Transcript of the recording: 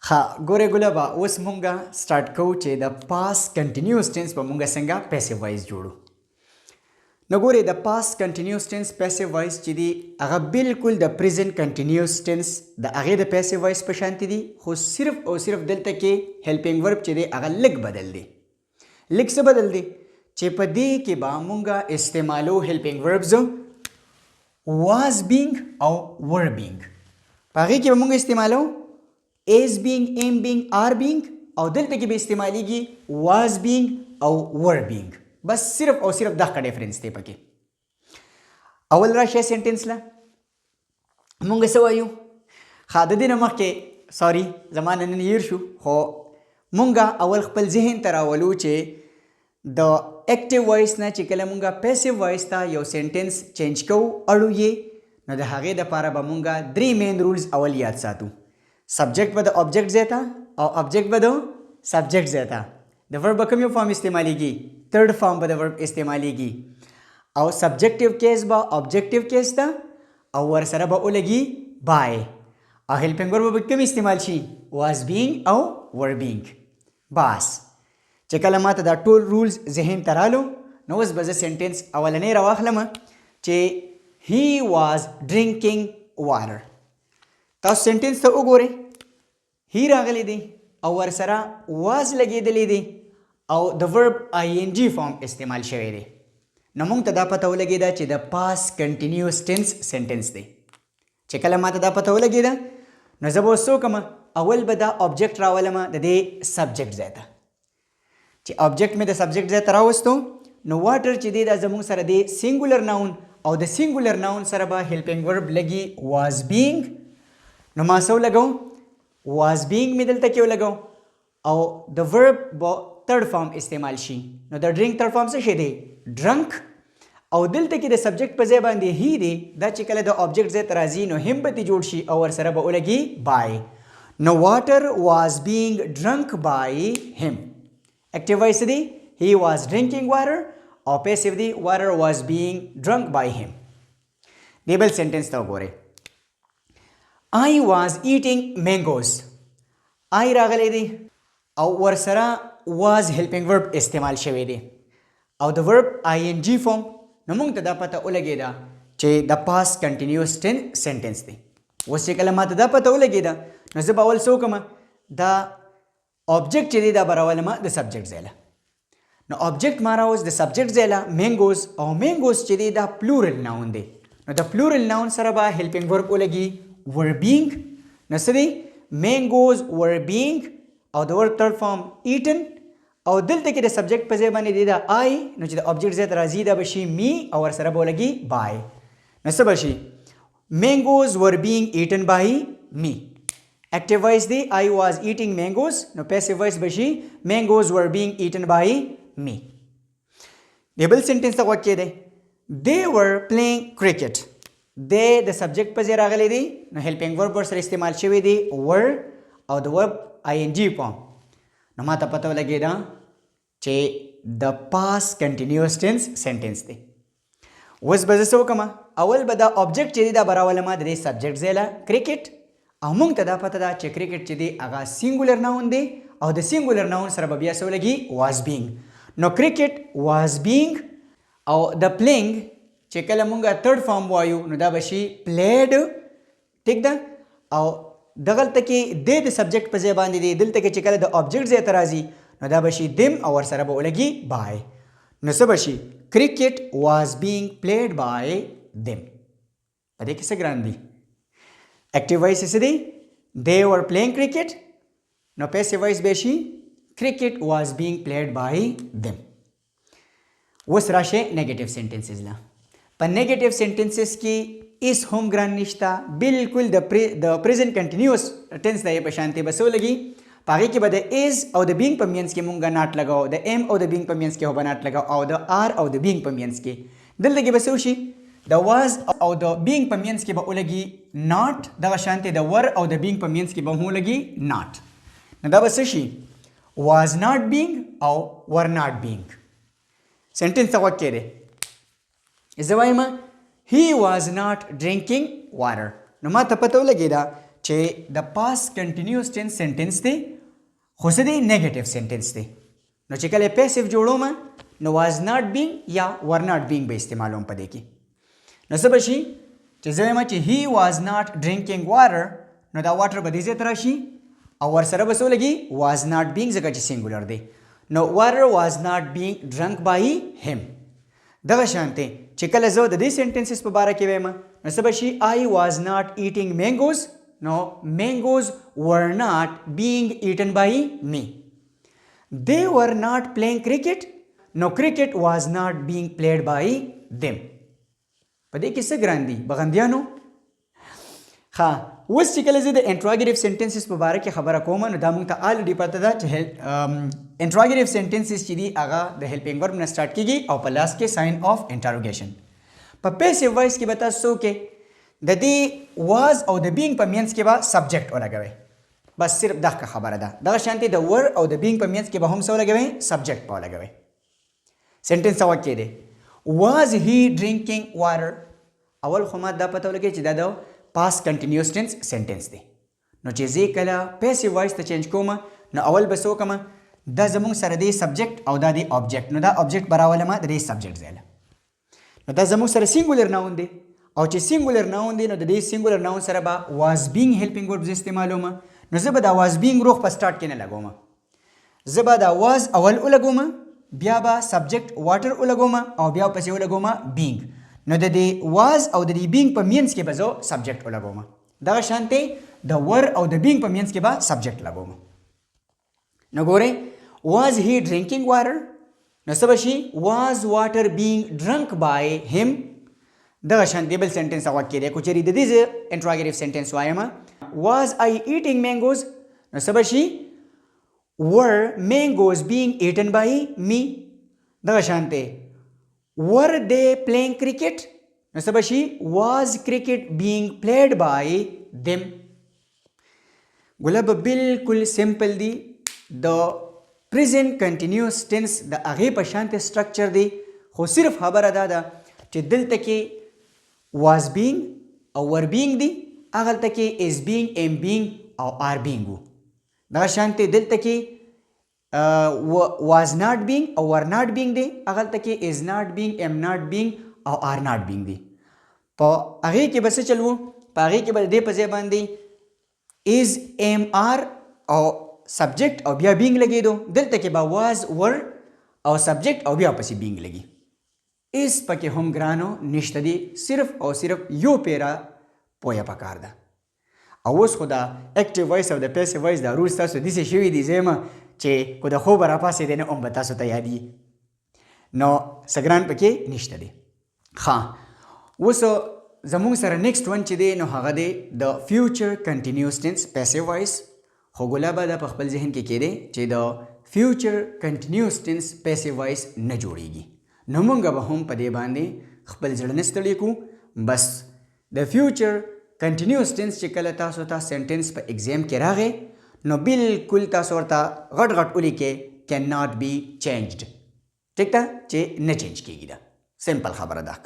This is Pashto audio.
ها ګوره ګلابه اوس مونږه سٹارټ کوو چې د پاس کنټینیوس ټینس په مونږه څنګه پیسیو وایس جوړو. نو ګوره د پاس کنټینیوس ټینس پیسیو وایس چې دی هغه بالکل د پریزنت کنټینیوس ټینس د هغه د پیسیو وایس په شان دي، خو صرف او صرف دلته کې هیلپینګ ورب چې دی هغه لږ بدل دی. لږ څه بدل دی چې په دې کې به مونږه استعمالو هیلپینګ وربز واز بینګ او ور بینګ. په هغې کې به مونږ استعمالو is being, am being, are being او دلته کې به استعمالیږي was being او were being. بس صرف او صرف دغه ډیفرنس دی پکې. اول راشه سنټنس لا مونږ څه وایو؟ ښه د دې نه مخکې سوري زمانه نن هیر شو، خو مونږ اول خپل ذهن ته راولو چې د اکټیو وایس نه چې کله مونږ پیسیو وایس ته یو سنټنس چینج کوو اړو یې، نو د هغې دپاره به مونږ درې مین رولز اول یاد ساتو. سبجیکٹ به د آبجیکټ ځای ته او آبجیکټ به د سبجیکټ ځای ته. د ورب به کوم یو فارم استعمالیږي؟ تھرډ فارم به د ورب استعمالیږي. او سبجیکټیو کیس به آبجیکټیو کیس ته او ورسره به ولګي بای. او هیلپینګ ورب به کوم استعمال شي؟ واز بینګ او ور بینګ. بس چې کله ماته دا ټول رولز ذهن ته رالو، نو اوس به زه سنټنس اولنی راواخلم چې هی واز ډرینکینګ واټر. تاسو سنټنس ته وګورئ، هی راغلی دی او ورسره واز لګېدلی دی او د ورب آی ان جي فارم استعمال شوی دی. نو موږ ته دا پته ولګېده چې د پاس کنټینیوس ټینس سنټنس دی. چې کله ماته دا پته ولګېده، نو زه به اوس څه وکړم؟ اول به دا آبجیکټ راولم د دې سبجیکټ ځای ته. چې آبجیکټ مې د سبجیکټ ځای ته راوستو، نو واټر چې دی دا زموږ سره دی سینګولر ناون، او د سینګولر ناون سره به هیلپینګ ورب لګي واز بینګ. نو ما څه ولګو؟ واز بینګ مې دلته کې ولګو او د ورب به تھرډ فارم استعمال شي. نو د ډرینک تھرډ فارم څه شی دی؟ ډرنک. او دلته کې د سبجیکټ په ځای باندې هی دی، دا چې کله د آبجیکټ ځای ته راځي نو هم به جوړ شي او ورسره به ولګي بای. نو واټر واز بینګ ډرنک بای هیم. اکټیو وایس دی هی واز ډرینکینګ واټر، او پیسیو دی واټر واز بینګ ډرنک بای هیم. دی بل سنټنس ته وګورئ. I was eating mangoes. I راغلی دی او ورسره was helping verb استعمال شوی دی او د verb ing form. نو موږ ته دا پته ولګېده چې د past continuous tense sentence دی. اوس چې کله ماته دا پته ولګېده، نو زه به اول څه وکړم؟ دا object چې دی دا به راولم د subject ځای له. نو object ما راوست د subject ځای له mangoes، او mangoes چې دی دا plural noun دی. نو د plural noun سره به helping verb ولګي were being. نو څه دی؟ mangoes were being او د ورب تھرډ فارم eaten، او دلته کې د سبجیکټ په ځای باندې دی دا I، نو چې د آبجیکټ ځای ته راځي دا به شي می او ورسره به ولګي by. نو څه به شي؟ mangoes were being eaten by me. اکټیو وایس دی I was eating mangoes، نو پیسیو وایس به شي mangoes were being eaten by me. دی بل سنټنس ته غوږ کېدی. they were playing cricket. د سبجیکټ په ځای راغلی دی، نو هیلپینګ ورب ورسره استعمال شوی دی ور او د ورب آی ان جي فارم. نو ما ته پته ولګېده چې د پاس کنټینیوس ټینس سنټنس دی. اوس به زه څه وکړم؟ اول به دا آبجیکټ چې دی دا به راولم د دې سبجیکټ ځای له کرکټ، او موږ ته دا پته ده چې کرکټ چې دی هغه سینګولر ناون دی او د سینګولر ناون سره به بیا څه ولګي؟ واز بینګ. نو کرکټ واز بینګ او د پلینګ چې کله مونږه تھرډ فارم وایو نو دا به شي پلیډ. ټیک ده؟ او دغلته کې د سبجیکټ په ځای باندې دی، دلته کې چې کله د آبجیکټ ځای ته راځي نو دا به شي دم او ورسره به ولګي بای. نو څه به شي؟ کرکټ واز بینګ پلیډ بای دم. په دې کې څه ګران دي؟ اکټیو وایس څه دی؟ they were playing cricket. نو پیسیو وایس به شي کرکټ واز بینګ پلیډ بای دم. اوس راشه نیگیټیو سنټنسز له. په نیگیټیو سنټنسز کې اس هم ګران نشته، بالکل د پریزنت کنټینیوس ټینس دی په شانتي به څه ولګي؟ په هغې کې به د از او د بینګ په منځ کې مونږ ناټ لګاو، د ام او د بینګ په منځ کې به ناټ لګاو، او د آر او د بینګ په منځ کې دلته کې به څه وشي؟ د واز او د بینګ په منځ کې به ولګي ناټ، دغه شانتي د ور او د بینګ په منځ کې به هم ولګي ناټ. نو دا به څه شي؟ واز ناټ بینګ او ور ناټ بینګ. سنټنس ته غوږ کېدی. زه وایم he was not drinking water. نو ما ته پته ولګېده چې د پاس کنټینیوس ټینس سنټنس دی خو څه دی نیگیټیو سنټنس دی نو چې کله پیسیو جوړوم نو واز ناٹ بینګ یا ور ناٹ بینګ به استعمالوم په دې کې نو څه به شي چې زه وایم چې هی واز ناٹ ډرینکینګ واټر نو دا واټر به دې ځای ته راشي او ورسره به څه ولګي واز ناٹ بینګ ځکه چې سینګولر دی نو واټر واز ناٹ بینګ ډرنک بای هیم دغه شانتې چې کله زه د دې سنټنسز په باره کې وایم نو څه به شي آی واز ناٹ ایټینګ مینګوز نو مینګوز ور ناٹ بینګ ایټن بای می they were not playing cricket نو cricket was not being played by them په دې کې څه ګران دي بغندیانو ها اوس چې کله زه د انټراګیټیو سنټنسز په باره کې خبره کوم نو دا موږ ته الریډي پته ده چې انټراګیټیو سنټنسز چې دي هغه د هیلپینګ ورب نه سٹارټ کیږي او په لاس کې ساين اف انټروګیشن په پیسیو وایس کې به تاسو کې د دې واز او د بینګ په مینس کې به سبجیکټ ولګوي بس صرف دغه خبره ده دغه شانتي د ور او د بینګ په مینس کې به هم څه ولګوي سبجیکټ په ولګوي سنټنس او کې دی واز هی ډرینکینګ واټر اول خو ما دا پته ولګي چې دا د پاس کنټینیوس ټینس سنټنس دی نو چې زه کله پیسیو وایس ته چینج کوم نو اول به څه وکړم دا زموږ سره دی سبجیکټ او دا دی آبجیکټ نو دا آبجیکټ براولم د دې سبجیکټ ځای نو دا زموږ سره سینګولر ناون دی او چې سینګولر ناون دی نو د دې سینګولر ناون سره به واز بینګ هیلپینګ وربز استعمالوم نو زه به دا واز بینګ روح په سٹارټ کې نه لګوم زه به دا واز اول ولګوم بیا به سبجیکټ واټر ولګوم او بیا پسې ولګوم بینګ نو د دې واز او د دې بینګ په مینس کې به زه سبجیکټ ولګوم دغه شانتې د ور او د بینګ په مینس کې به سبجیکټ لګوم نو ګورئ واز هی ډرینکینګ واټر نو څه به شي واز واټر بینګ ډرنک بای هیم دغه شانتې بل سنټنس هغه کې دی کو چېرې د دې زه انټراګیټیو سنټنس وایم was I eating mangoes نو څه به شي were mangoes being eaten by me دغه شانتې were they playing cricket نو څه به شي was cricket being played by them ګلاب بالکل سمپل دی د present continuous tense د هغې په شانتې سټرکچر دی خو صرف خبره دا ده چې دلته کې was being او were being دی اغلته کې is being am being او are being وو دغه شانتې دلته کې was not being او were not being دی اغلته کې is not being am not being او are not being دی په هغې کې به څه چل وو په هغې کې به د دې په ځای باندې is am are او سبجیکټ او بیا being لګېدو دلته کې به was were او سبجیکټ او بیا پسې being لګي is پکې هم ګرانو نشته دی صرف او صرف یو پیرا پوهه پکار ده او اوس خو دا اکټیو وایس او د پیسیو وایس دا رولز تاسو داسې شوي دي زه یم چې که د خوبه راپاڅېدی نه هم به تاسو ته یادي نو څه ګران پکې نشته دی ښه اوس زموږ سره نیکسټ ون چې دی نو هغه دی د فیوچر کنټینیوس ټینس پیسیو وایس خو ګلابه دا په خپل ذهن کې کېدی چې د فیوچر کنټینیوس ټینس پیسیو وایس نه جوړیږي نو موږ به هم په دې باندې خپل زړه نه ستړی کړو بس د فیوچر کنټینیوس ټینس چې کله تاسو ته سنټنس په ایگزام کې راغی نو بالکل تاسو ورته غټ غټ ولیکئ کین ناٹ بی چینجډ ټیک ده چې نه چینج کېږي دا سمپل خبره ده